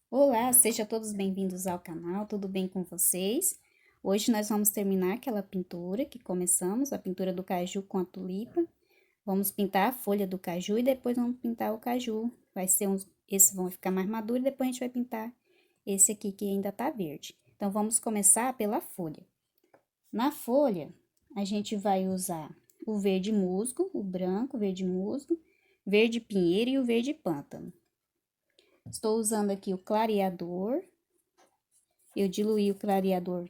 Olá, sejam todos bem-vindos ao canal, tudo bem com vocês? Hoje nós vamos terminar aquela pintura que começamos, a pintura do caju com a tulipa. Vamos pintar a folha do caju e depois vamos pintar o caju. Esses vão ficar mais maduros e depois a gente vai pintar esse aqui que ainda tá verde. Então, vamos começar pela folha. Na folha, a gente vai usar o verde musgo, o branco, o verde musgo, verde pinheiro e o verde pântano. Estou usando aqui o clareador. Eu diluí o clareador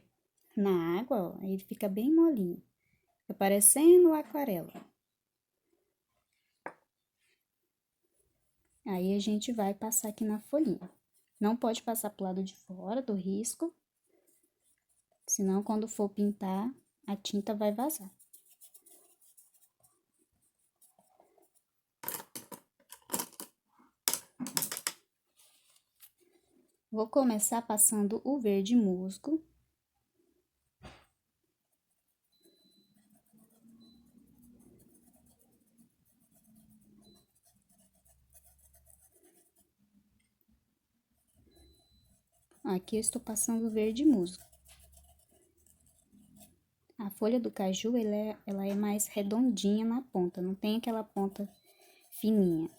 na água, ó, aí ele fica bem molinho. Fica parecendo aquarela. Aí a gente vai passar aqui na folhinha. Não pode passar pro lado de fora do risco, senão quando for pintar, a tinta vai vazar. Vou começar passando o verde musgo. Aqui eu estou passando o verde musgo. A folha do caju, ela é mais redondinha na ponta, não tem aquela ponta fininha.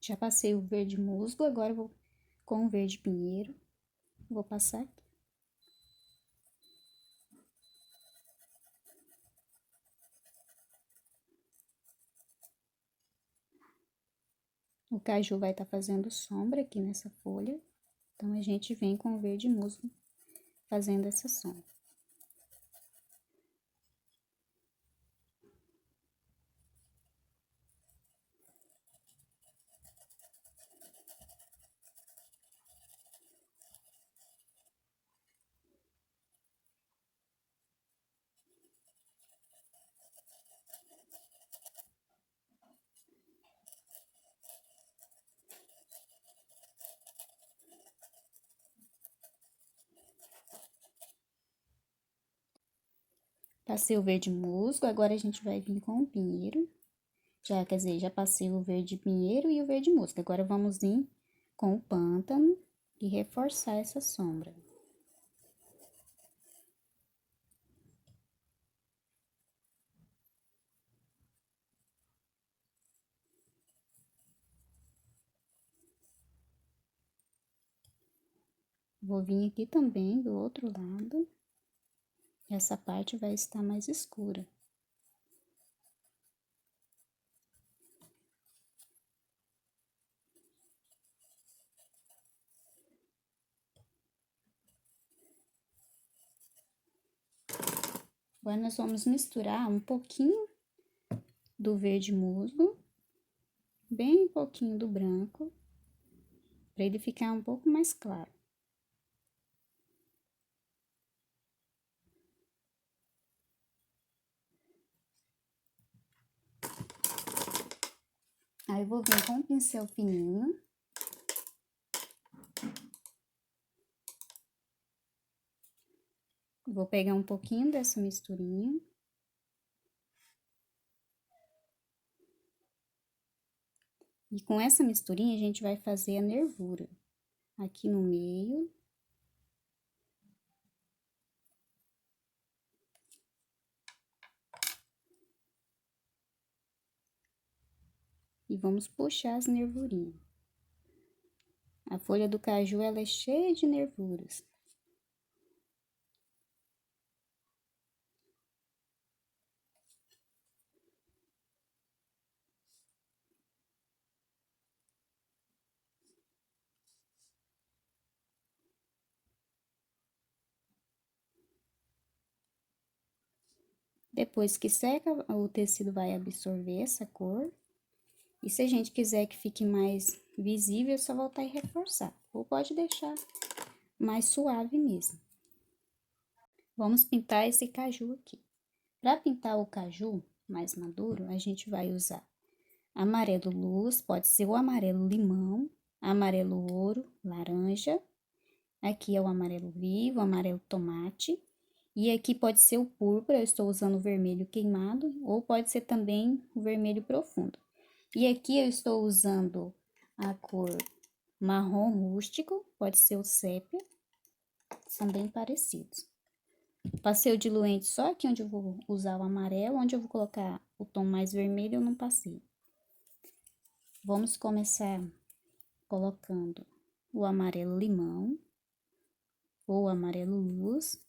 Já passei o verde musgo, agora eu vou com o verde pinheiro, vou passar aqui. O caju vai estar fazendo sombra aqui nessa folha, então a gente vem com o verde musgo fazendo essa sombra. Passei o verde musgo, agora a gente vai vir com o pinheiro. Quer dizer, já passei o verde pinheiro e o verde musgo. Agora vamos vir com o pântano e reforçar essa sombra. Vou vir aqui também do outro lado. Essa parte vai estar mais escura. Agora, nós vamos misturar um pouquinho do verde musgo, bem pouquinho do branco, para ele ficar um pouco mais claro. Aí, eu vou vir com um pincel fininho. Vou pegar um pouquinho dessa misturinha. E com essa misturinha, a gente vai fazer a nervura. Aqui no meio. E vamos puxar as nervurinhas. A folha do caju, ela é cheia de nervuras. Depois que seca, o tecido vai absorver essa cor. E se a gente quiser que fique mais visível, é só voltar e reforçar. Ou pode deixar mais suave mesmo. Vamos pintar esse caju aqui. Para pintar o caju mais maduro, a gente vai usar amarelo luz, pode ser o amarelo limão, amarelo ouro, laranja. Aqui é o amarelo vivo, amarelo tomate. E aqui pode ser o púrpura, eu estou usando o vermelho queimado, ou pode ser também o vermelho profundo. E aqui eu estou usando a cor Marrom rústico, pode ser o sépia, são bem parecidos. Passei o diluente só aqui onde eu vou usar o amarelo, onde eu vou colocar o tom mais vermelho eu não passei. Vamos começar colocando o amarelo limão ou amarelo luz.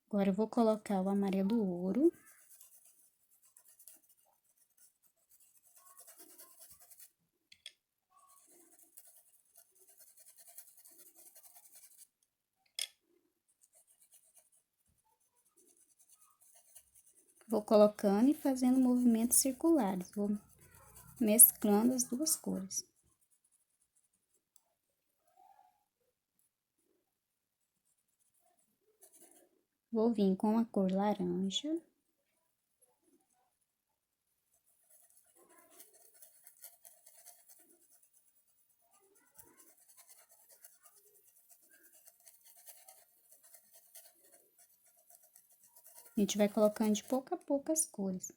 Agora eu vou colocar o amarelo ouro. Vou colocando e fazendo movimentos circulares, vou mesclando as duas cores. Vou vir com a cor laranja. A gente vai colocando de pouco a pouco as cores.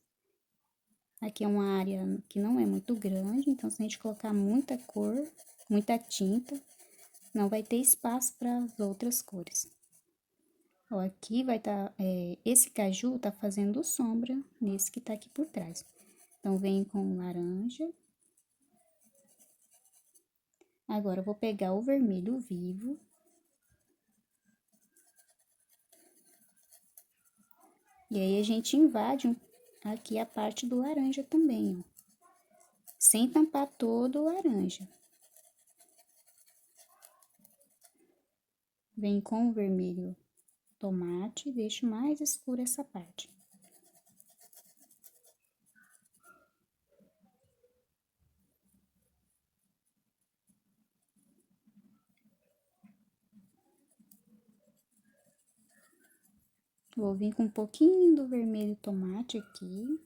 Aqui é uma área que não é muito grande, então se a gente colocar muita cor, muita tinta, não vai ter espaço para as outras cores. Ó, aqui vai estar, esse caju tá fazendo sombra nesse que tá aqui por trás. Então, vem com laranja. Agora, eu vou pegar o vermelho vivo. E aí, a gente invade aqui a parte do laranja também, ó. Sem tampar todo o laranja. Vem com o vermelho tomate e deixo mais escura essa parte. Vou vir com um pouquinho do vermelho tomate aqui.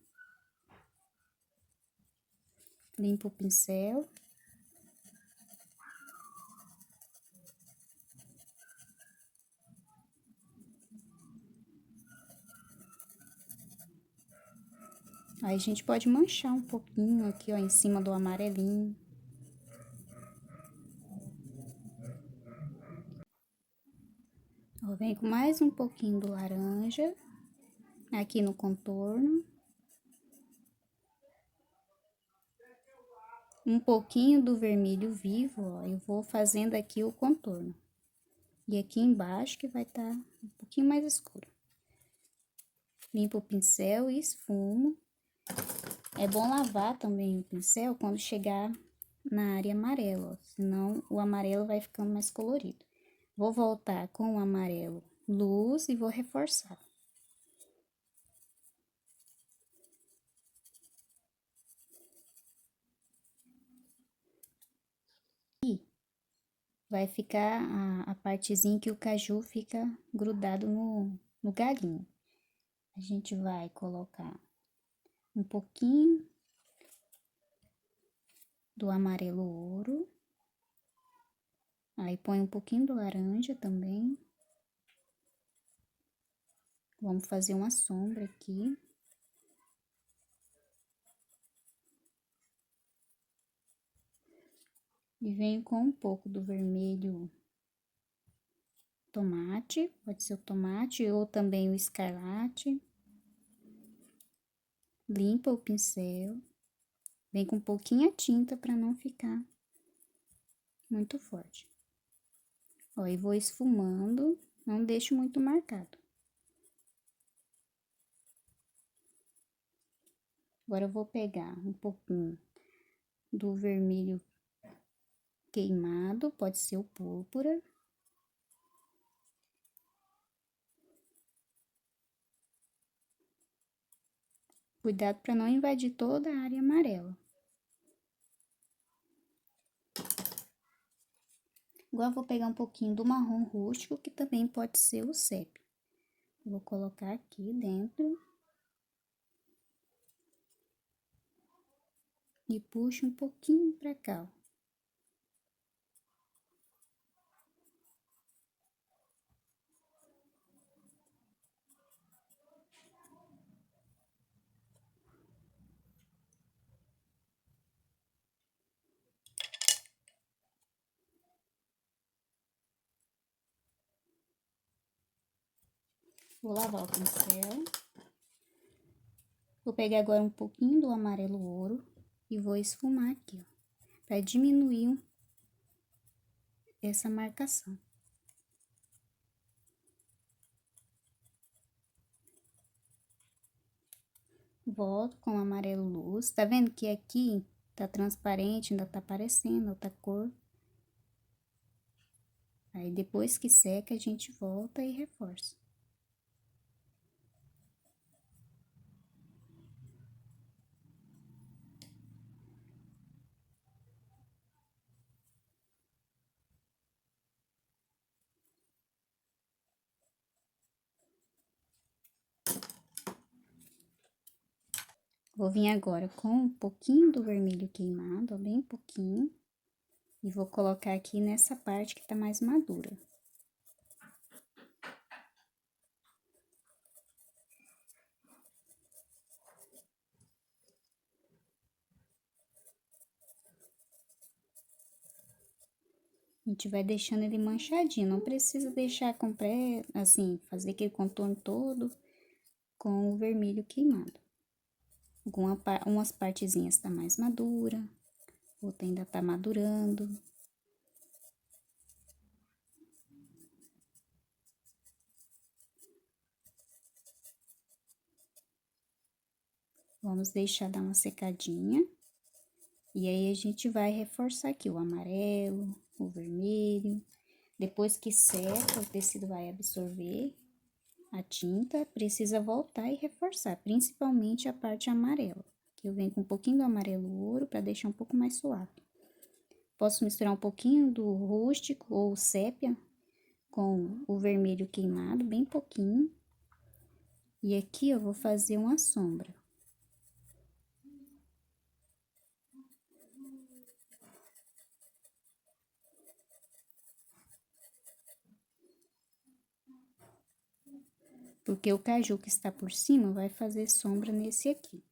Limpo o pincel. Aí, a gente pode manchar um pouquinho aqui, ó, em cima do amarelinho. Ó, vem com mais um pouquinho do laranja aqui no contorno. Um pouquinho do vermelho vivo, ó, eu vou fazendo aqui o contorno. E aqui embaixo que vai estar um pouquinho mais escuro. Limpo o pincel e esfumo. É bom lavar também o pincel quando chegar na área amarela, ó, senão o amarelo vai ficando mais colorido. Vou voltar com o amarelo luz e vou reforçar. E vai ficar a partezinha que o caju fica grudado no galinho. A gente vai colocar um pouquinho do amarelo ouro. Aí, põe um pouquinho do laranja também. Vamos fazer uma sombra aqui. E venho com um pouco do vermelho tomate, pode ser o tomate ou também o escarlate. Limpa o pincel. Vem com pouquinha tinta para não ficar muito forte. Ó, e vou esfumando, não deixo muito marcado. Agora eu vou pegar um pouquinho do vermelho queimado, pode ser o púrpura. Cuidado para não invadir toda a área amarela. Agora, eu vou pegar um pouquinho do marrom rústico, que também pode ser o sépia. Vou colocar aqui dentro. e puxo um pouquinho pra cá, ó. Vou lavar o pincel. Vou pegar agora um pouquinho do amarelo ouro e vou esfumar aqui, ó, pra diminuir essa marcação. Volto com o amarelo luz. Tá vendo que aqui tá transparente, ainda tá aparecendo outra cor. Aí, depois que seca, a gente volta e reforça. Vou vir agora com um pouquinho do vermelho queimado, ó, bem pouquinho. E vou colocar aqui nessa parte que tá mais madura. A gente vai deixando ele manchadinho, não precisa deixar assim, fazer aquele contorno todo com o vermelho queimado. Umas partezinhas tá mais madura, outra ainda tá madurando. Vamos deixar dar uma secadinha. E aí, a gente vai reforçar aqui o amarelo, o vermelho. Depois que seca, o tecido vai absorver a tinta, precisa voltar e reforçar, principalmente a parte amarela. Que eu venho com um pouquinho do amarelo ouro para deixar um pouco mais suave. Posso misturar um pouquinho do rústico ou sépia com o vermelho queimado, bem pouquinho. E aqui eu vou fazer uma sombra. Porque o caju que está por cima vai fazer sombra nesse aqui.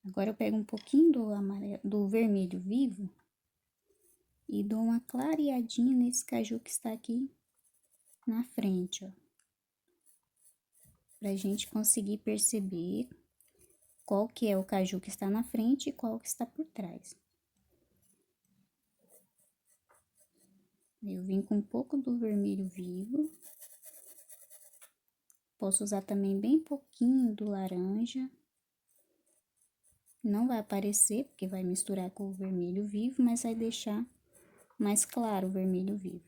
Agora, eu pego um pouquinho do vermelho vivo e dou uma clareadinha nesse caju que está aqui na frente, ó. Pra gente conseguir perceber qual que é o caju que está na frente e qual que está por trás. Eu vim com um pouco do vermelho vivo. Posso usar também bem pouquinho do laranja. Não vai aparecer, porque vai misturar com o vermelho vivo, mas vai deixar mais claro o vermelho vivo.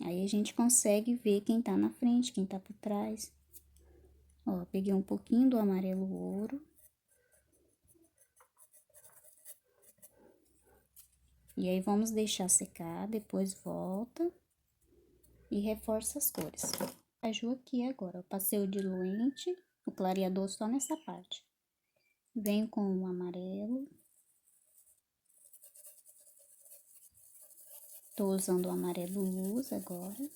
Aí, a gente consegue ver quem tá na frente, quem tá por trás. Ó, peguei um pouquinho do amarelo ouro. E aí, vamos deixar secar, depois volta e reforça as cores. Caju aqui agora, eu passei o diluente, o clareador só nessa parte. Venho com o amarelo. Tô usando o amarelo luz agora.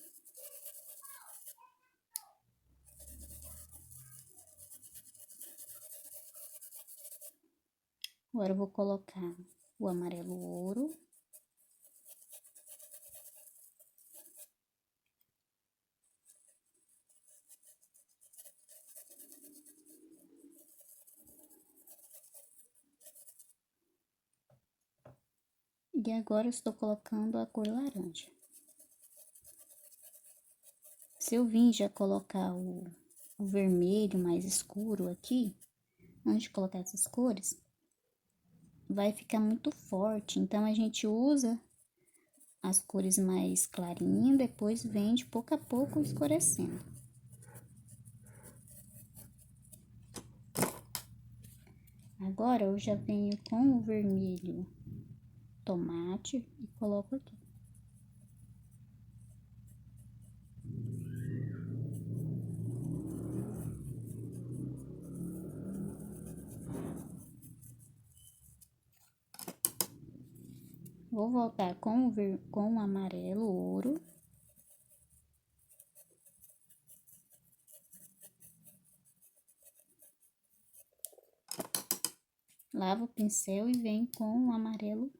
Agora, eu vou colocar o amarelo ouro. E agora, eu estou colocando a cor laranja. Se eu vim já colocar o vermelho mais escuro aqui, antes de colocar essas cores, vai ficar muito forte. Então, a gente usa as cores mais clarinhas, depois vem de pouco a pouco escurecendo. Agora, eu já venho com o vermelho tomate e coloco aqui. Vou voltar com o amarelo ouro. Lavo o pincel e venho com o amarelo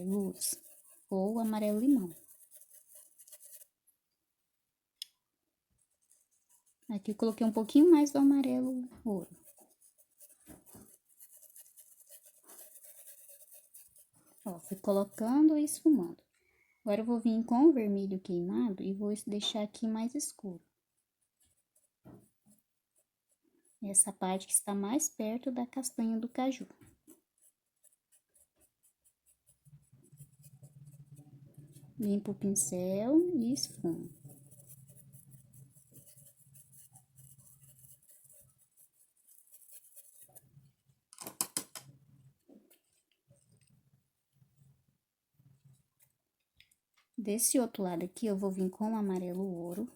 luz ou amarelo limão. Aqui eu coloquei um pouquinho mais do amarelo ouro. Ó, fui colocando e esfumando. Agora eu vou vir com o vermelho queimado e vou deixar aqui mais escuro. Essa parte que está mais perto da castanha do caju. Limpo o pincel e esfumo. Desse outro lado aqui, eu vou vir com o amarelo ouro.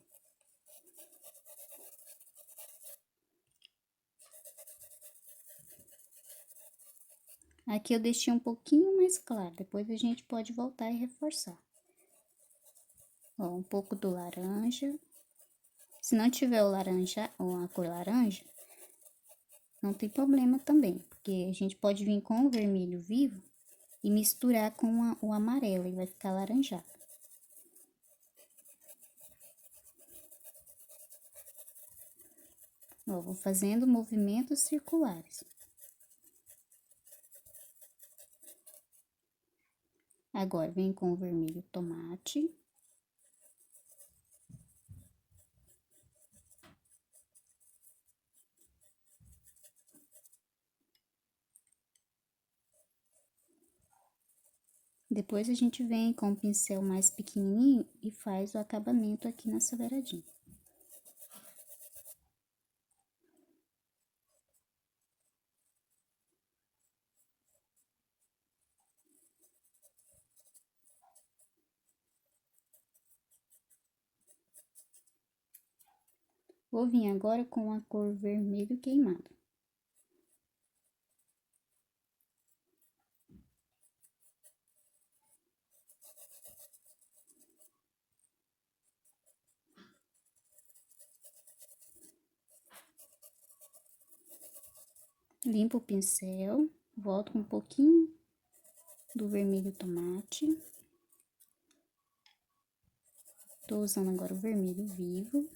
Aqui eu deixei um pouquinho mais claro, depois a gente pode voltar e reforçar. Ó, um pouco do laranja. Se não tiver o laranja ou a cor laranja, não tem problema também, porque a gente pode vir com o vermelho vivo e misturar com o amarelo e vai ficar laranjado. Ó, vou fazendo movimentos circulares. Agora, vem com o vermelho tomate. Depois a gente vem com o pincel mais pequenininho e faz o acabamento aqui nessa beiradinha. Vou vir agora com a cor vermelho queimado. Limpo o pincel, volto com um pouquinho do vermelho tomate. Tô usando agora o vermelho vivo.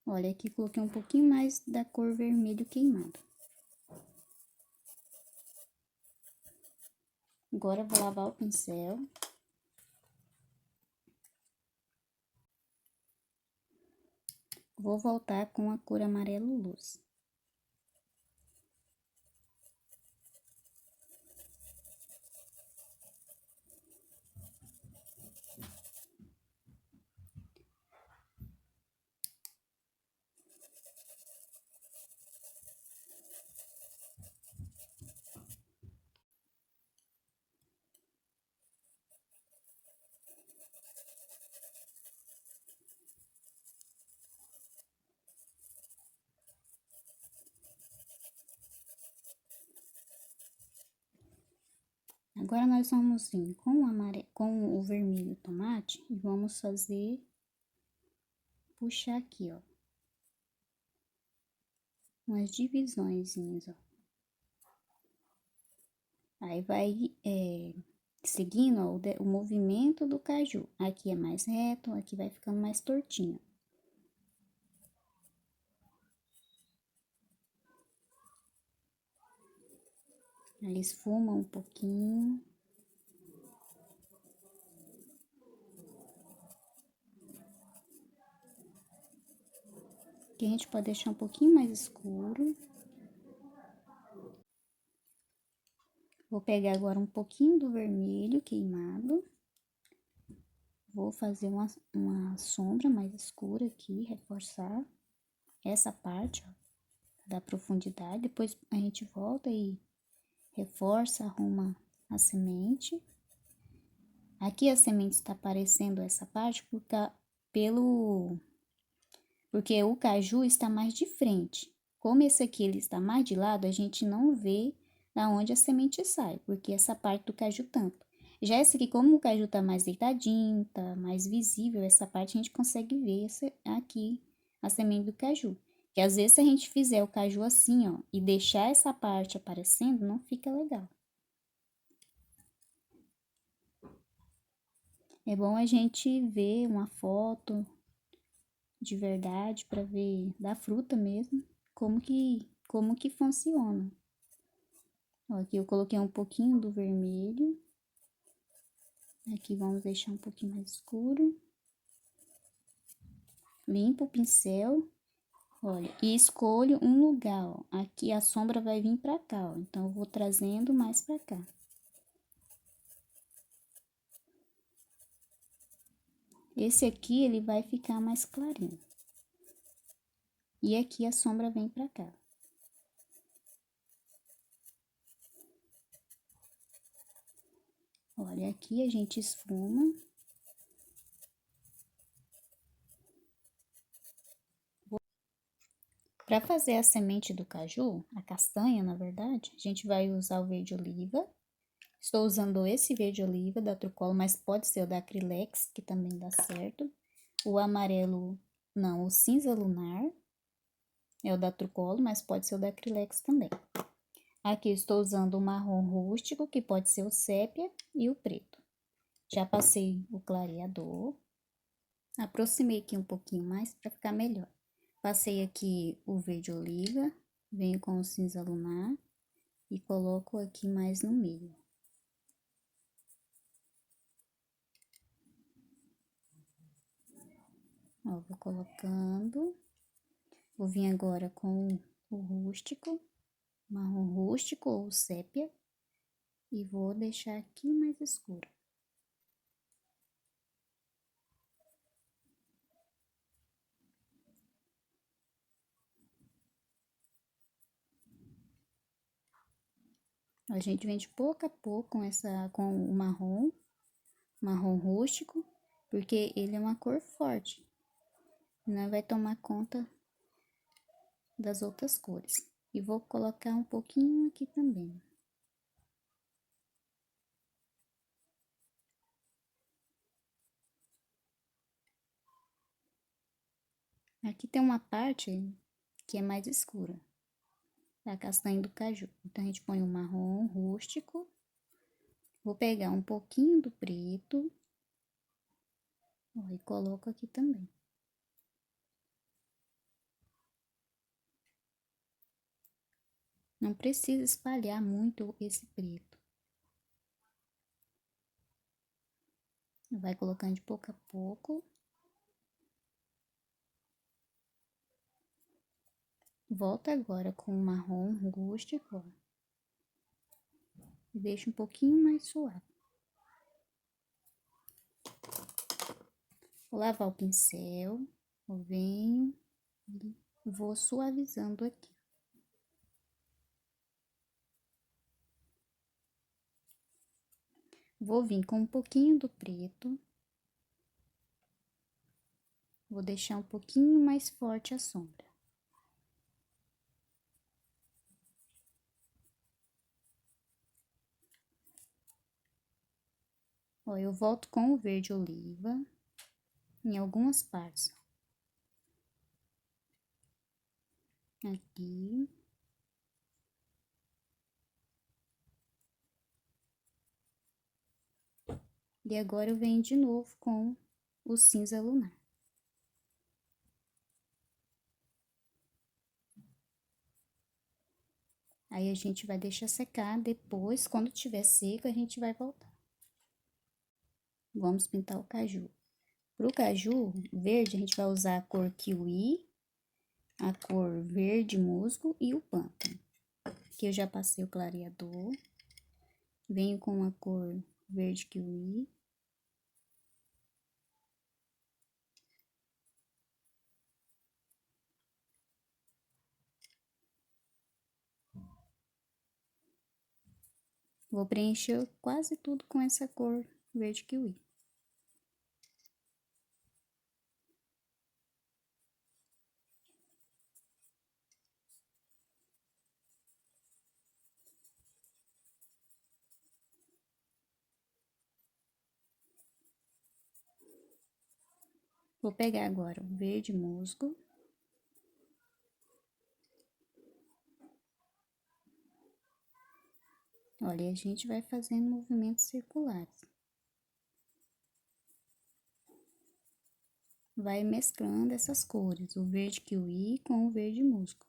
Olha, aqui coloquei um pouquinho mais da cor vermelho queimado. Agora, eu vou lavar o pincel. Vou voltar com a cor amarelo luz. Agora, nós vamos vir com o vermelho tomate e vamos fazer, puxar aqui, ó, umas divisõezinhas, ó. Aí, vai seguindo, ó, o movimento do caju. Aqui é mais reto, aqui vai ficando mais tortinho. Aí, esfuma um pouquinho. Aqui a gente pode deixar um pouquinho mais escuro. Vou pegar agora um pouquinho do vermelho queimado. Vou fazer uma sombra mais escura aqui, reforçar essa parte, ó, da profundidade. Depois a gente volta e reforça, arruma a semente. Aqui a semente está aparecendo essa parte porque porque o caju está mais de frente. Como esse aqui ele está mais de lado, a gente não vê da onde a semente sai, porque essa parte do caju tampa. Já esse aqui, como o caju tá mais deitadinho, tá mais visível, essa parte a gente consegue ver aqui a semente do caju. Que às vezes se a gente fizer o caju assim, ó, e deixar essa parte aparecendo, não fica legal. É bom a gente ver uma foto de verdade para ver da fruta mesmo, como que funciona. Ó, aqui eu coloquei um pouquinho do vermelho. Aqui vamos deixar um pouquinho mais escuro. Limpo o pincel. Olha, e escolho um lugar, ó. Aqui a sombra vai vir pra cá, ó. Então, eu vou trazendo mais pra cá. Esse aqui, ele vai ficar mais clarinho. E aqui a sombra vem pra cá. Olha, aqui a gente esfuma. Para fazer a semente do caju, a castanha, na verdade, a gente vai usar o verde oliva. Estou usando esse verde oliva da Trucolo, mas pode ser o da Acrylex, que também dá certo. O amarelo, não, o cinza lunar é o da Trucolo, mas pode ser o da Acrylex também. Aqui estou usando o marrom rústico, que pode ser o sépia, e o preto. Já passei o clareador. Aproximei aqui um pouquinho mais para ficar melhor. Passei aqui o verde oliva, venho com o cinza lunar e coloco aqui mais no meio. Ó, vou colocando. Vou vir agora com o rústico, marrom rústico ou sépia, e vou deixar aqui mais escuro. A gente vem de pouco a pouco com o marrom rústico, porque ele é uma cor forte, não vai tomar conta das outras cores. E vou colocar um pouquinho aqui também. Aqui tem uma parte que é mais escura, da castanha do caju. Então, a gente põe o marrom rústico. Vou pegar um pouquinho do preto, ó, e coloco aqui também. Não precisa espalhar muito esse preto. Vai colocando de pouco a pouco. Volta agora com o marrom rústico, ó. E deixa um pouquinho mais suave. Vou lavar o pincel, eu venho e vou suavizando aqui. Vou vir com um pouquinho do preto. Vou deixar um pouquinho mais forte a sombra. Ó, eu volto com o verde oliva em algumas partes. Aqui. E agora eu venho de novo com o cinza lunar. Aí, a gente vai deixar secar, depois, quando tiver seco, a gente vai voltar. Vamos pintar o caju. Pro caju verde, a gente vai usar a cor kiwi, a cor verde musgo e o pântano. Aqui eu já passei o clareador. Venho com a cor verde kiwi. Vou preencher quase tudo com essa cor verde kiwi. Vou pegar agora o verde musgo. Olha, a gente vai fazendo movimentos circulares. Vai mesclando essas cores, o verde kiwi com o verde musgo.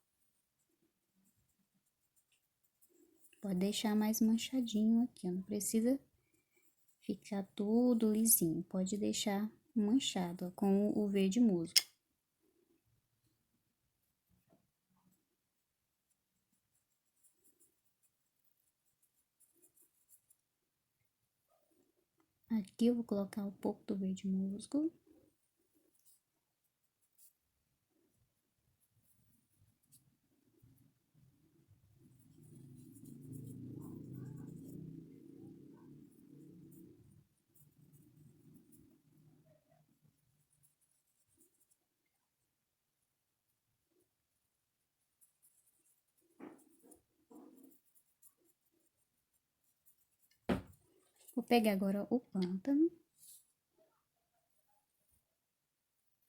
Pode deixar mais manchadinho aqui, ó, não precisa ficar tudo lisinho, pode deixar manchado, ó, com o verde musgo. Aqui eu vou colocar um pouco do verde musgo. Vou pegar agora o pântano.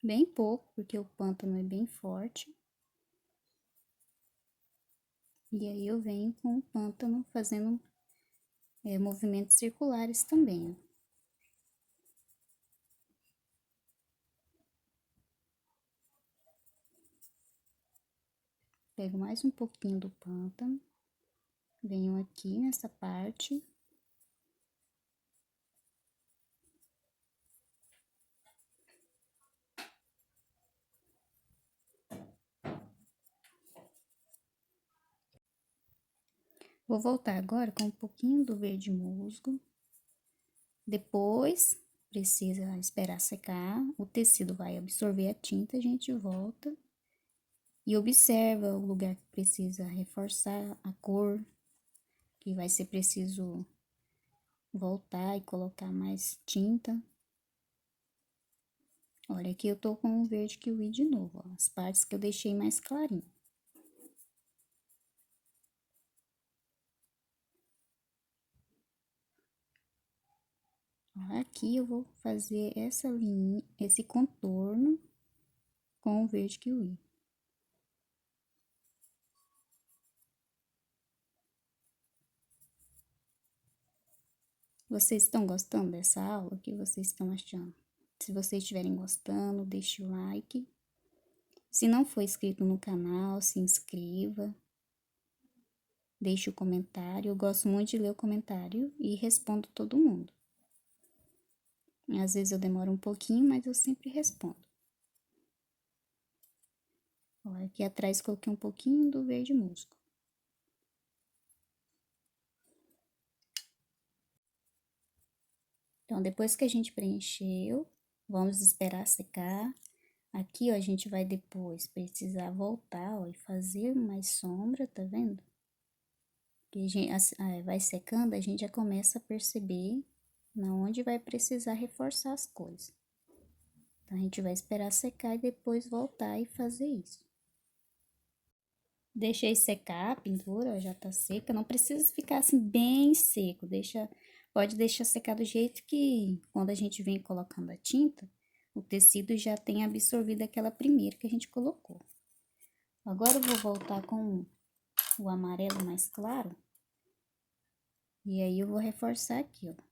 Bem pouco, porque o pântano é bem forte. E aí, eu venho com o pântano fazendo movimentos circulares também, ó. Pego mais um pouquinho do pântano. Venho aqui nessa parte. Vou voltar agora com um pouquinho do verde musgo. Depois, precisa esperar secar, o tecido vai absorver a tinta, a gente volta e observa o lugar que precisa reforçar a cor, que vai ser preciso voltar e colocar mais tinta. Olha, aqui eu tô com o verde kiwi de novo, ó, as partes que eu deixei mais clarinho. Aqui eu vou fazer essa linha, esse contorno com o verde kiwi. Vocês estão gostando dessa aula? O que vocês estão achando? Se vocês estiverem gostando, deixe o like. Se não for inscrito no canal, se inscreva. Deixe o comentário. Eu gosto muito de ler o comentário e respondo todo mundo. Às vezes eu demoro um pouquinho, mas eu sempre respondo. Ó, aqui atrás coloquei um pouquinho do verde musgo. Então, depois que a gente preencheu, vamos esperar secar. Aqui, ó, a gente vai depois precisar voltar, ó, e fazer mais sombra, tá vendo? Que a gente, vai secando, a gente já começa a perceber na onde vai precisar reforçar as cores. Então, a gente vai esperar secar e depois voltar e fazer isso. Deixei secar a pintura, ó, já tá seca, não precisa ficar assim bem seco, pode deixar secar do jeito que quando a gente vem colocando a tinta, o tecido já tem absorvido aquela primeira que a gente colocou. Agora eu vou voltar com o amarelo mais claro, e aí eu vou reforçar aqui, ó.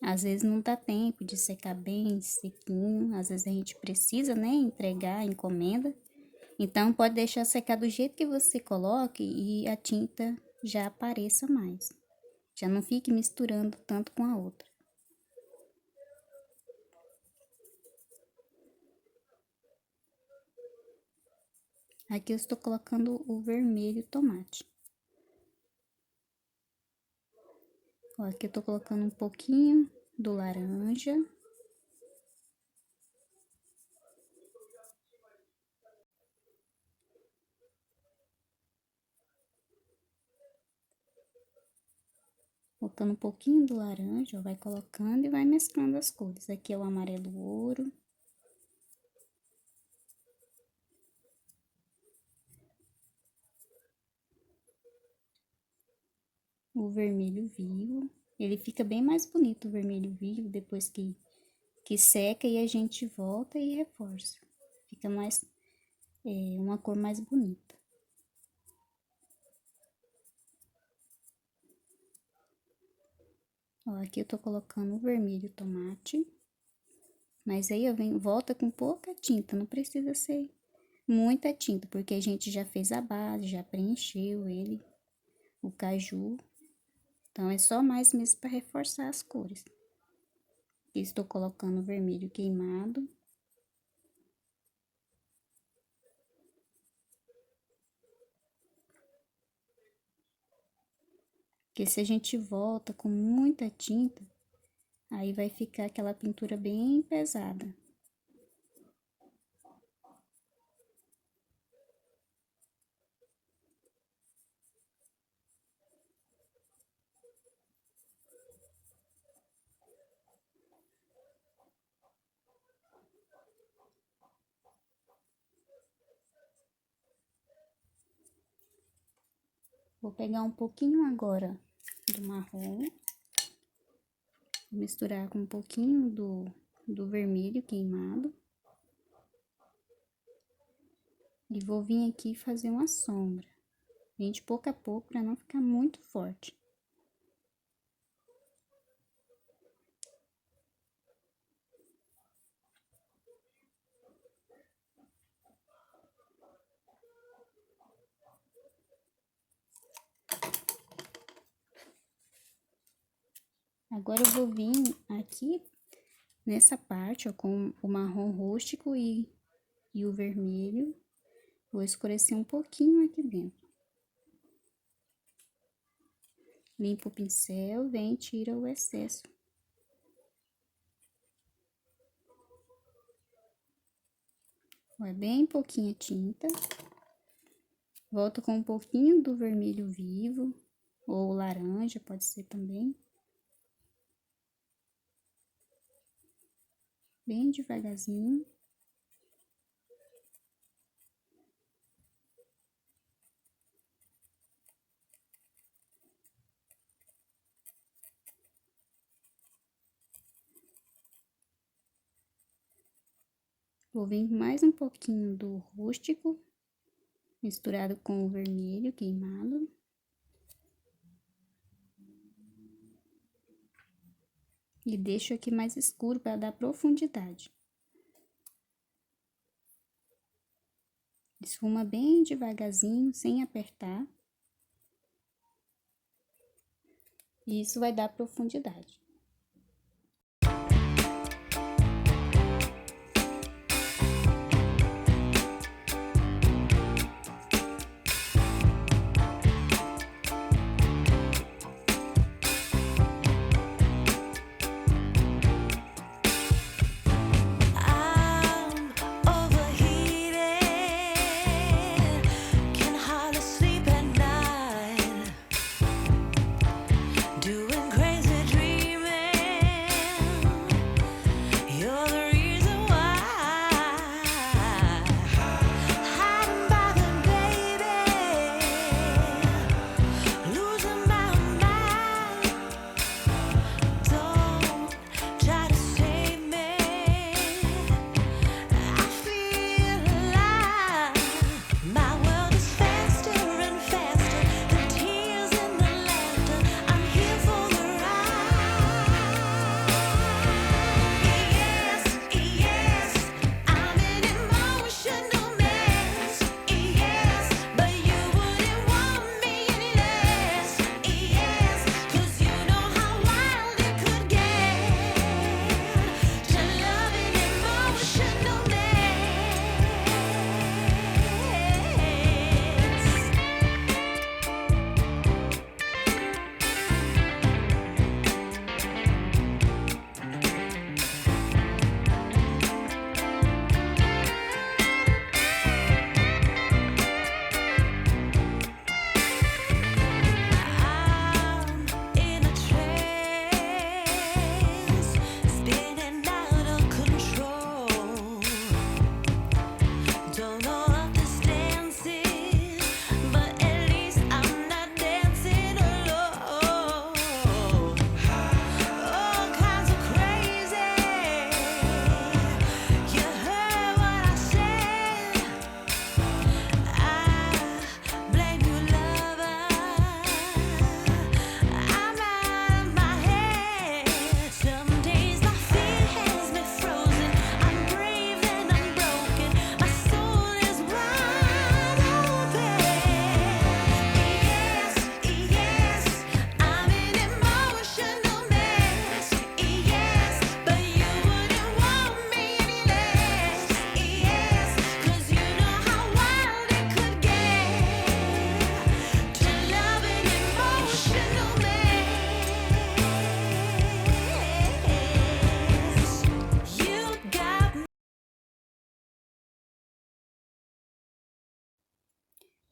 Às vezes não dá tempo de secar bem sequinho, às vezes a gente precisa, né, entregar a encomenda. Então, pode deixar secar do jeito que você coloque e a tinta já apareça mais. Já não fique misturando tanto com a outra. Aqui eu estou colocando o vermelho tomate. Ó, aqui eu tô colocando um pouquinho do laranja. Vou Colocando um pouquinho do laranja, ó, vai colocando e vai mesclando as cores. Aqui é o amarelo ouro. O vermelho vivo. Ele fica bem mais bonito, o vermelho vivo, depois que seca e a gente volta e reforça. Fica mais, uma cor mais bonita. Ó, aqui eu tô colocando o vermelho tomate. Mas aí volta com pouca tinta, não precisa ser muita tinta, porque a gente já fez a base, já preencheu ele, o caju. Então, é só mais mesmo para reforçar as cores. Estou colocando vermelho queimado. Porque se a gente volta com muita tinta, aí vai ficar aquela pintura bem pesada. Vou pegar um pouquinho agora do marrom, misturar com um pouquinho do vermelho queimado. E vou vir aqui fazer uma sombra, bem de pouco a pouco, para não ficar muito forte. Agora eu vou vir aqui nessa parte, ó, com o marrom rústico e o vermelho. Vou escurecer um pouquinho aqui dentro. Limpa o pincel, vem e tira o excesso. Ó, é bem pouquinha tinta. Volto com um pouquinho do vermelho vivo, ou laranja, pode ser também. Bem devagarzinho. Vou vir mais um pouquinho do rústico, misturado com o vermelho queimado. E deixo aqui mais escuro para dar profundidade. Esfuma bem devagarzinho, sem apertar. E isso vai dar profundidade. Doing crazy dreams.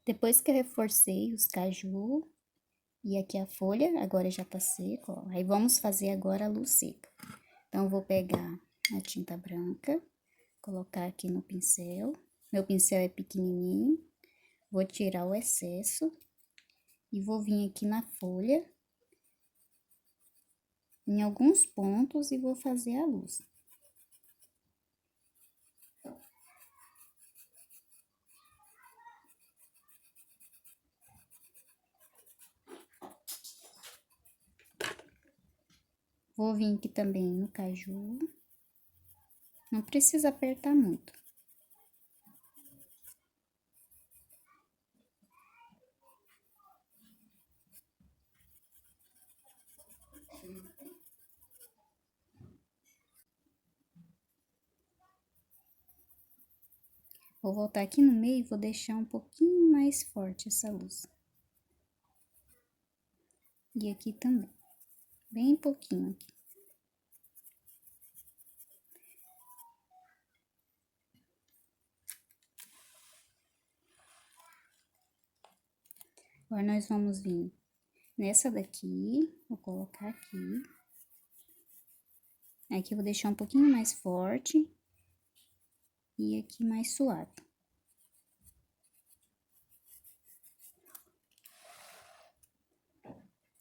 Depois que eu reforcei os caju e aqui a folha, agora já tá seco, ó. Aí vamos fazer agora a luz seca. Então, eu vou pegar a tinta branca, colocar aqui no pincel. Meu pincel é pequenininho, vou tirar o excesso e vou vir aqui na folha, em alguns pontos, e vou fazer a luz. Vou vir aqui também no caju. Não precisa apertar muito. Vou voltar aqui no meio e vou deixar um pouquinho mais forte essa luz. E aqui também, bem pouquinho aqui. Agora, nós vamos vir nessa daqui, vou colocar aqui. Aqui eu vou deixar um pouquinho mais forte e aqui mais suave.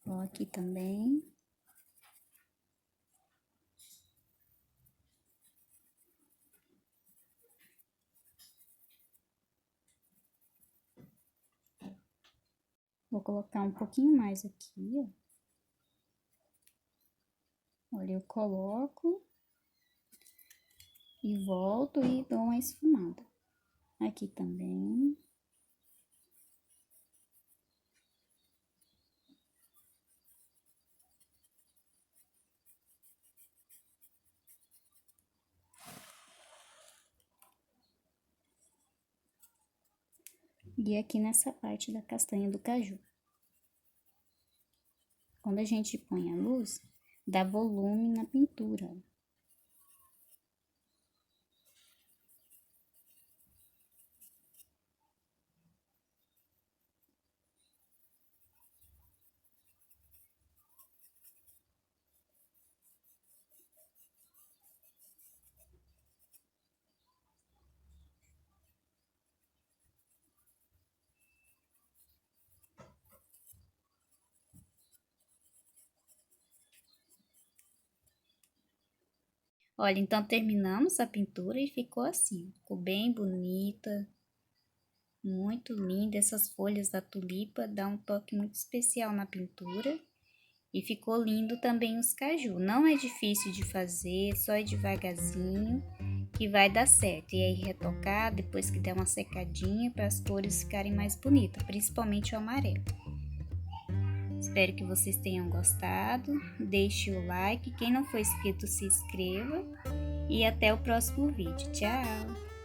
Ó, aqui também. Vou colocar um pouquinho mais aqui, ó. Olha, eu coloco e volto e dou uma esfumada. Aqui também. E aqui nessa parte da castanha do caju. Quando a gente põe a luz, dá volume na pintura, ó. Olha, então terminamos a pintura e ficou assim, ficou bem bonita, muito linda. Essas folhas da tulipa dão um toque muito especial na pintura e ficou lindo também os caju. Não é difícil de fazer, só é devagarzinho que vai dar certo. E aí retocar depois que der uma secadinha para as cores ficarem mais bonitas, principalmente o amarelo. Espero que vocês tenham gostado, deixe o like, quem não for inscrito se inscreva e até o próximo vídeo. Tchau!